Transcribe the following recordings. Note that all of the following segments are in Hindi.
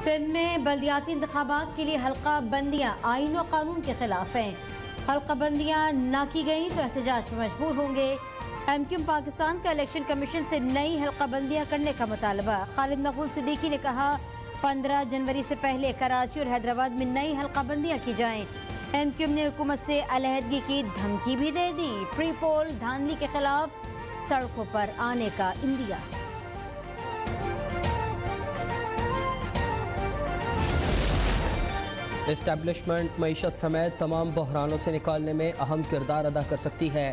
सिंध में बल्दियाती इंतखाबात के लिए हल्का बंदियाँ आईन और कानून के खिलाफ हैं। हल्का बंदियाँ ना की गई तो एहतजाज पर मजबूर होंगे। एमक्यूएम पाकिस्तान का इलेक्शन कमीशन से नई हल्का बंदियाँ करने का मुतालबा। खालिद मकबूल सिद्दीकी ने कहा 15 जनवरी से पहले कराची और हैदराबाद में नई हल्का बंदियाँ की जाएं। एमक्यूएम ने हुकूमत से अलहदगी की धमकी भी दे दी। प्री पोल धांधली के खिलाफ सड़कों पर आने का इंदिया। एस्टैब्लिशमेंट मईशत समेत तमाम बहरानों से निकालने में अहम किरदार अदा कर सकती है।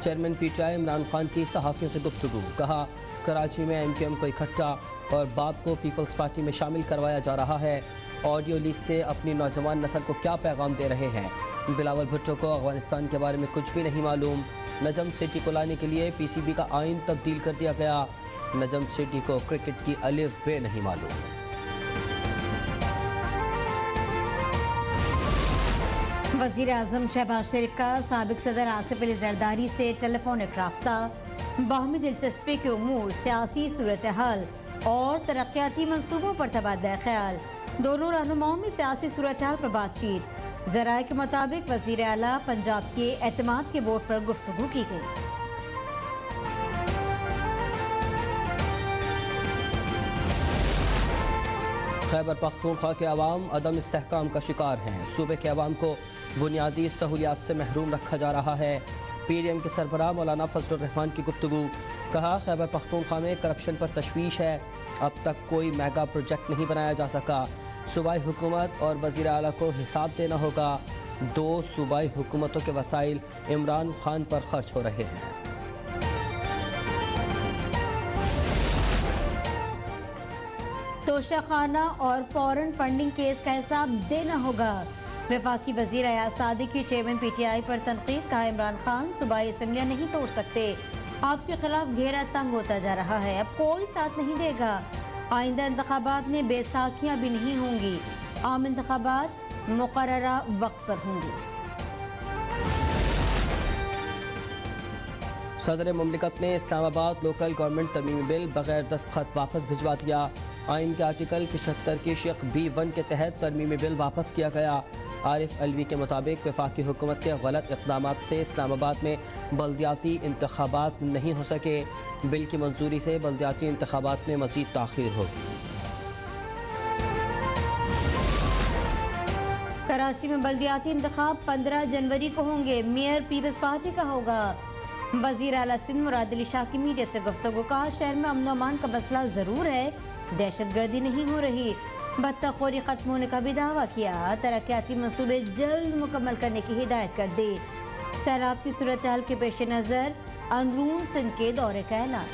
चेयरमैन पीटीआई इमरान खान की सहाफ़ियों से गुफ्तगू। कहा कराची में एमक्यूएम को इकट्ठा और बाप को पीपल्स पार्टी में शामिल करवाया जा रहा है। ऑडियो लीक से अपनी नौजवान नस्ल को क्या पैगाम दे रहे हैं। बिलावल भुट्टो को अफगानिस्तान के बारे में कुछ भी नहीं मालूम। नजम सिटी को लाने के लिए पीसीबी का आइन तब्दील कर दिया गया। नजम सिटी को क्रिकेट की अलिफ बे नहीं मालूम। वज़ीर आज़म शहबाज शरीफ का साबिक सदर आसिफ अली जरदारी से टेलीफोनिक राब्ता। बाहमी दिलचस्पी के उमूर, सियासी सूरत हाल और तरक्याती मंसूबों पर तबादला ख्याल। दोनों रहनुमाओं में सियासी सूरत हाल पर बातचीत। ज़राए के मुताबिक वज़ीर आला पंजाब के एतमाद के वोट पर गुफ्तगू की गई। खैबर पख्तूनख्वा के अवाम अदम इस्तेहकाम का शिकार हैं। सूबे के अवाम को बुनियादी सहूलियात से महरूम रखा जा रहा है। पीडीएम के सरबराह मौलाना फजलुर रहमान की गुफ्तगू। कहा खैबर पख्तूनख्वा में करप्शन पर तशवीश है। अब तक कोई मेगा प्रोजेक्ट नहीं बनाया जा सका। सूबाई हुकूमत और वज़ीर आला को हिसाब देना होगा। 2 सूबाई हुकूमतों के वसाइल इमरान खान पर खर्च हो रहे हैं। तोशाखाना और फॉरेन फंडिंग केस का हिसाब देना होगा। वफाकी वजीर अयाज सादिक की चेयरमैन पीटीआई पर तनकीद। कहा इमरान खान सूबाई असम्बलियाँ नहीं तोड़ सकते। आपके खिलाफ घेरा तंग होता जा रहा है, अब कोई साथ नहीं देगा। आइंदा इंतखाबात में बेसाखियाँ भी नहीं होंगी। आम इंतखाबात मुकर्ररा वक्त पर होंगी। सदर मुमलिकत ने इस्लामाबाद लोकल गवर्नमेंट तरमीमी बिल बगैर दस्तखत वापस भिजवा दिया। आइन के आर्टिकल 75 की शिक B1 के तहत तरमीमी बिल वापस किया गया। आरिफ अलवी के मुताबिक वफाकी हुकूमत के गलत इक़दाम से इस्लामाबाद में बल्दियाती इंतखाबात नहीं हो सके। बिल की मंजूरी से बल्दियाती इंतखाबात में मज़ीद ताख़ीर होगी। कराची में बल्दियाती इंतखाब 15 जनवरी को होंगे। मेयर पीपल्स पार्टी का होगा। वज़ीर आला सिंध मुराद अली शाह की मीडिया से गुफ्तगू। कहा शहर में अमन अमान का मसला ज़रूर है, दहशत गर्दी नहीं हो रही। बत्ताखोरी खत्म होने का भी दावा किया। तरक्याती मंसूबे जल्द मुकम्मल करने की हिदायत कर दी। सैलाब की सूरत हाल के पेश नज़र अंदरून सिंध के दौरे का ऐलान।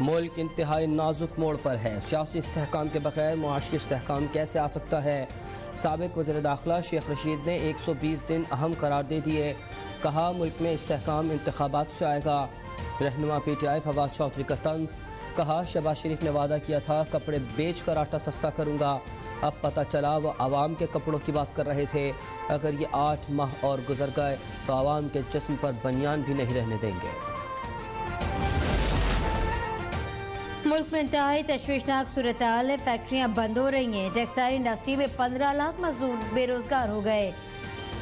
मुल्क इंतहाई नाजुक मोड़ पर है। सियासी इस्तेहकाम के बगैर मुआशी इस्तेहकाम कैसे आ सकता है। साबिक वज़ीर दाखिला शेख रशीद ने 120 दिन अहम करार दे दिए। कहा मुल्क में इस्तेहकाम इंतखाबात से आएगा। रहनुमा पीटीआई फवाद चौधरी का तंज। कहा शहबाज शरीफ ने वादा किया था कपड़े बेच कर आटा सस्ता करूँगा, अब पता चला वो आवाम के कपड़ों की बात कर रहे थे। अगर ये 8 माह और गुजर गए तो आवाम के जिस्म पर बनियान भी नहीं रहने देंगे। मुल्क में इंतहाई तशवीशनाक सूरत हाल है। फैक्ट्रियाँ बंद हो रही हैं। टेक्सटाइल इंडस्ट्री में 15 लाख मजदूर बेरोजगार हो गए।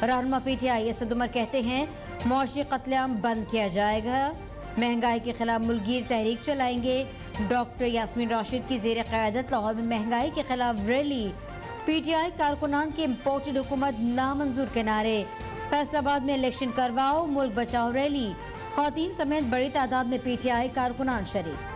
रहनुमा पीटीआई असद उमर कहते हैं मुआशी कत्लेआम बंद किया जाएगा। महंगाई के खिलाफ मुल्कगीर तहरीक चलाएंगे। डॉक्टर यास्मीन राशिद की ज़ेर क़यादत लाहौर में महंगाई के खिलाफ रैली। पीटीआई कारकुनान की इम्पोर्टेड हुकूमत नामंजूर के नारे। फैसलाबाद में इलेक्शन करवाओ मुल्क बचाओ रैली। ख़वातीन समेत बड़ी तादाद में पीटीआई कारकुनान शरीक।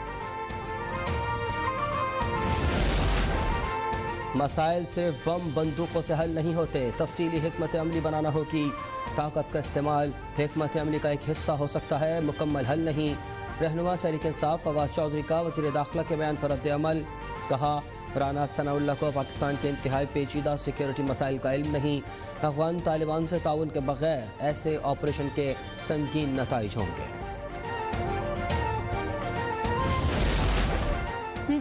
मसाइल सिर्फ बम बंदूकों से हल नहीं होते, तफसीली हिकमत अमली बनाना होगी। ताकत का इस्तेमाल हिकमत अमली का एक हिस्सा हो सकता है, मुकम्मल हल नहीं। रहनुमा तहरीक इंसाफ फवाद चौधरी का वज़ीर दाखिला के बयान पर रद्द अमल। कहा राना सनाउल्लाह को पाकिस्तान के इंतहाई पेचीदा सिक्योरिटी मसाइल का इल्म नहीं। अफगान तालिबान से ताउन के बगैर ऐसे ऑपरेशन के संगीन नताइज होंगे।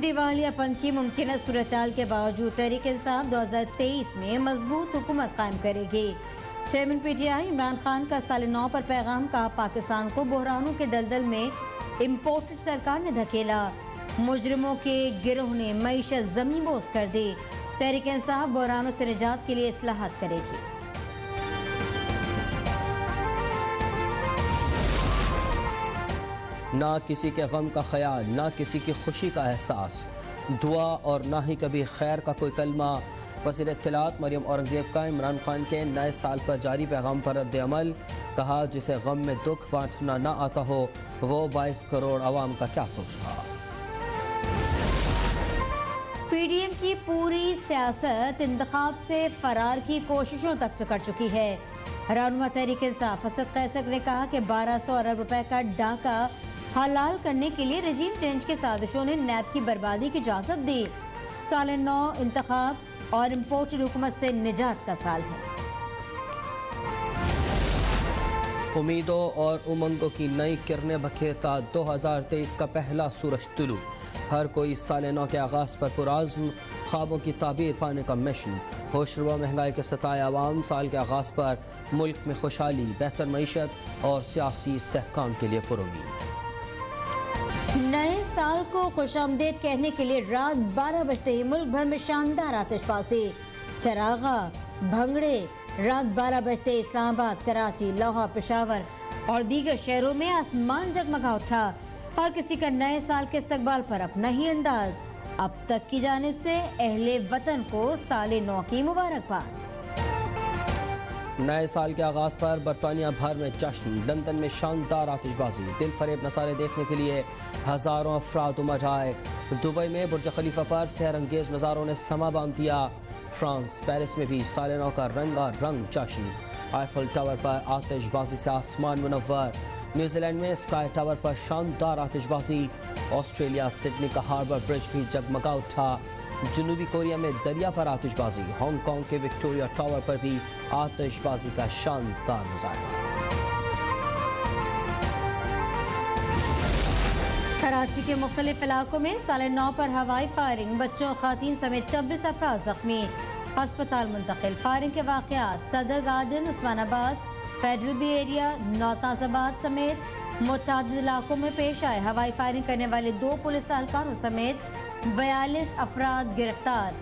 दिवालियापन की मुमकिन सूरत हाल के बावजूद तहरीक इंसाफ 2023 में मजबूत हुकूमत कायम करेगी। चेयरमैन पीटीआई इमरान खान का साल 9 पर पैगाम। कहा पाकिस्तान को बहरानों के दलदल में इम्पोर्टेड सरकार ने धकेला। मुजरिमों के गिरोह ने मईशत ज़मीन बोस कर दी। तहरीक इंसाफ बहरानों से निजात के लिए इस्लाहात करेगी। ना किसी के गम का ख्याल, ना किसी की खुशी का एहसास, दुआ और ना ही कभी खैर का कोई कलमा। वज़ीर इत्तलात मरियम औरंगज़ेब का इमरान खान के नए साल पर जारी पैगाम पर रद्द अमल। कहा, जिसे गम में दुख बांटना ना आता हो वो 22 करोड़ आवाम का क्या सोचता। पीडीएम की पूरी सियासत इंतखाब से फरार की कोशिशों तक सिकड़ चुकी है। रहनुमा तहरीक इंसाफ असद कैसर ने कहा कि 1200 अरब रुपए का डाका हलाल करने के लिए रजीम चेंज के साजिशों ने नैब की बर्बादी की इजाजत दी। साल 9 इंतखाब और इम्पोर्टेड हुकूमत से निजात का साल है। उम्मीदों और उमंगों की नई किरणें बखेरता 2023 का पहला सूरज तुलू। हर कोई साल 9 के आगाज़ पर पुराज़्म, ख्वाबों की ताबीर पाने का मिशन। होशरुबा महंगाई के सताए आवाम साल के आगाज़ पर मुल्क में खुशहाली, बेहतर मईशत और सियासी इस्तेहकाम के लिए पुरुमीद। नए साल को खुशामदीद कहने के लिए रात 12 बजते ही मुल्क भर में शानदार आतिशबाजी, चरागा, भंगड़े। रात 12 बजते इस्लामाबाद, कराची, लाहौर, पेशावर और दीगर शहरों में आसमान जगमगा उठा। हर किसी का नए साल के इस्तकबाल पर अपना ही अंदाज। अब तक की जानिब से अहले वतन को साल 9 की मुबारकबाद। नए साल के आगाज़ पर बरतानिया भर में जश्न। लंदन में शानदार आतिशबाजी, दिल फरेब नज़ारे देखने के लिए हज़ारों अफराद उमड़ आए। दुबई में बुर्ज खलीफा पर सहर अंगेज नज़ारों ने समा बांध दिया। फ्रांस पेरिस में भी साल 9 का रंगा रंग जश्न। आईफल टावर पर आतिशबाजी से आसमान मुनव्वर। न्यूजीलैंड में स्काई टावर पर शानदार आतिशबाजी। ऑस्ट्रेलिया सिडनी का हार्बर ब्रिज भी जगमगा उठा। जनूबी कोरिया में दरिया पर आतिशबाजी। हांगकांग के विक्टोरिया टावर पर भी आतिशबाजी का शानदार मुजाहरा। कराची के मुख्तलिफ इलाकों में साल 9 पर हवाई फायरिंग, बच्चों खातीन समेत 26 अफराद जख्मी, अस्पताल मुंतकिल। फायरिंग के वाक़यात Saddar Garden, Usmanabad, federal B area, नौताजाबाद समेत मुतअद्दिद इलाकों में पेश आए। हवाई फायरिंग करने वाले 2 पुलिस एहलकारों समेत 42 अफराद गिरफ्तार।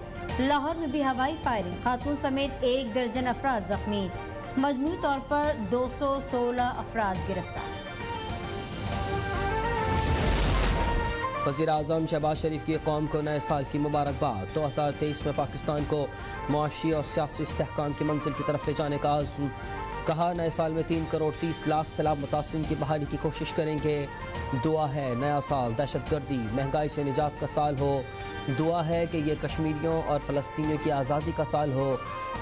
लाहौर में भी हवाई फायरिंग, खातून समेत 1 दर्जन अफराद जख्मी, मजमूई तौर पर 216 अफराद गिरफ्तार। वज़ीर आज़म शहबाज शरीफ की कौम को नए साल की मुबारकबाद। 2023 में पाकिस्तान को मुआशी और सियासी इस्तेहकाम की मंजिल की तरफ ले जाने का आज़म। कहा, नए साल में 3 करोड़ 30 लाख सैलाब मुतासिरीन की बहाली की कोशिश करेंगे। दुआ है नया साल दहशतगर्दी, महंगाई से निजात का साल हो। दुआ है कि ये कश्मीरियों और फ़लस्तीनियों की आज़ादी का साल हो।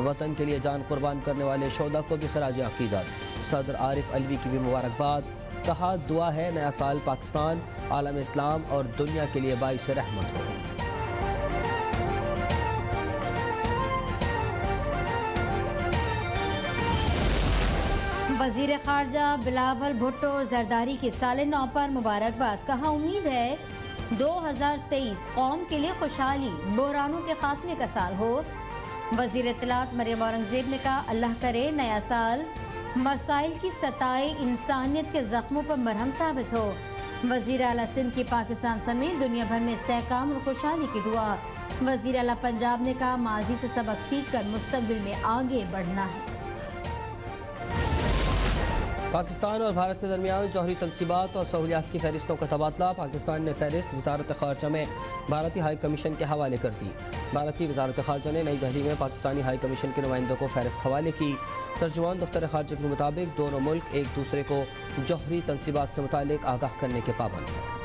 वतन के लिए जान कुर्बान करने वाले शोदा को भी खराज अक़ीदत। सदर आरिफ अलवी की भी मुबारकबाद। कहा, दुआ है नया साल पाकिस्तान, आलम इस्लाम और दुनिया के लिए बाइस रहमत हो। वज़ीर ख़ारजा बिलावल भुट्टो जरदारी की साल 9 पर मुबारकबाद। कहा, उम्मीद है 2023 कौम के लिए खुशहाली, बहरानों के खात्मे का साल हो। वज़ीर इत्तलात मरियम औरंगज़ेब ने कहा, अल्लाह करे नया साल मसाइल की सताए इंसानियत के ज़ख्मों पर मरहम साबित हो। वज़ीर आला सिंध की पाकिस्तान समेत दुनिया भर में इस्तेहकाम और खुशहाली की दुआ। वज़ीर आला पंजाब ने कहा, माजी से सबक सीख कर मुस्तकबिल में आगे बढ़ना है। पाकिस्तान और भारत के दरमियान जौहरी तनसीबात और सहूलियात की फहरिस्तों का तबादला। पाकिस्तान ने फहरिस्त वज़ारत ख़ारजा में भारतीय हाई कमीशन के हवाले कर दी। भारतीय वज़ारत ख़ारजा ने नई दिल्ली में पाकिस्तानी हाई कमीशन के नुमाइंदों को फहरिस्त हवाले की। तर्जुमान दफ्तर ख़ारजा के मुताबिक दोनों मुल्क एक दूसरे को जौहरी तनसीबात से मुतालिक आगाह करने के पाबंद हैं।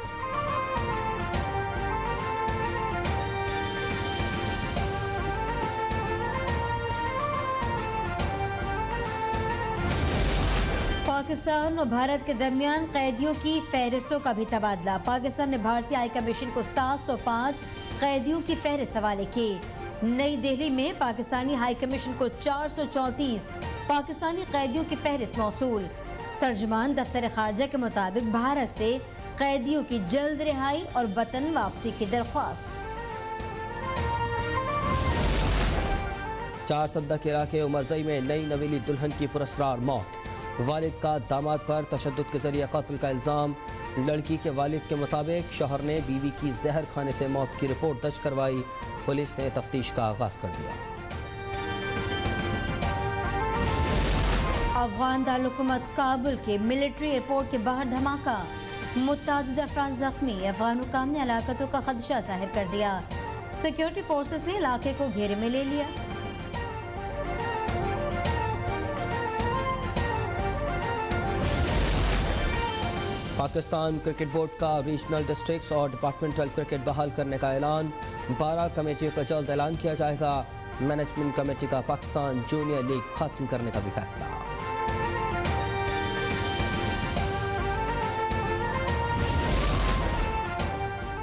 पाकिस्तान और भारत के दरमियान कैदियों की फहरिस्तों का भी तबादला। पाकिस्तान ने भारतीय हाई कमीशन को 705 कैदियों की फहरिस्त हवाले की। नई दिल्ली में पाकिस्तानी हाई कमीशन को 434 पाकिस्तानी कैदियों की फहरिस्त मौसूल। तर्जुमान दफ्तर ख़ारजा के मुताबिक भारत से कैदियों की जल्द रिहाई और वतन वापसी की दरख्वास्त। 4 सद्दा के इलाके उमरजई में नई नवेली दुल्हन की पुरस्कार मौत। वालिद का दामाद पर तशद्दुद के जरिए कत्ल का इल्ज़ाम। लड़की के वालिद के मुताबिक शौहर ने बीवी की जहर खाने से मौत की रिपोर्ट दर्ज करवाई। पुलिस ने तफ्तीश का आगाज कर दिया। अफगान दारुलहुकूमत काबुल के मिलिट्री एयरपोर्ट के बाहर धमाका, मुतअद्दिद अफराद जख्मी। अफगान हुकाम ने हलाकतों का खदशा जाहिर कर दिया। सिक्योरिटी फोर्सेस ने इलाके को घेरे में ले लिया। पाकिस्तान क्रिकेट बोर्ड का रीजनल डिस्ट्रिक्ट्स और डिपार्टमेंटल क्रिकेट बहाल करने का ऐलान। 12 कमेटियों का जल्द ऐलान किया जाएगा। मैनेजमेंट कमेटी का पाकिस्तान जूनियर लीग खत्म करने का भी फैसला।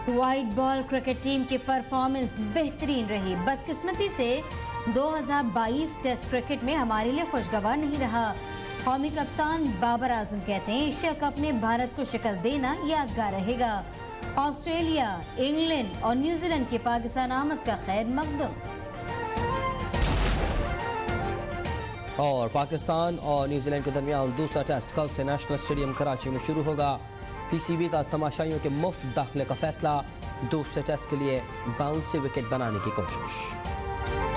व्हाइट बॉल क्रिकेट टीम की परफॉर्मेंस बेहतरीन रही। बदकिस्मती से 2022 टेस्ट क्रिकेट में हमारे लिए खुशगवार नहीं रहा। कौमी कप्तान बाबर आजम कहते हैं एशिया कप में भारत को शिकस्त देना यादगार रहेगा। ऑस्ट्रेलिया, इंग्लैंड और न्यूजीलैंड की पाकिस्तान आमद का खैर मकदम। और पाकिस्तान और न्यूजीलैंड के दरमियान दूसरा टेस्ट कल से नेशनल स्टेडियम कराची में शुरू होगा। पीसीबी का तमाशाइयों के मुफ्त दाखिले का फैसला। दूसरे टेस्ट के लिए बाउंस से विकेट बनाने की कोशिश।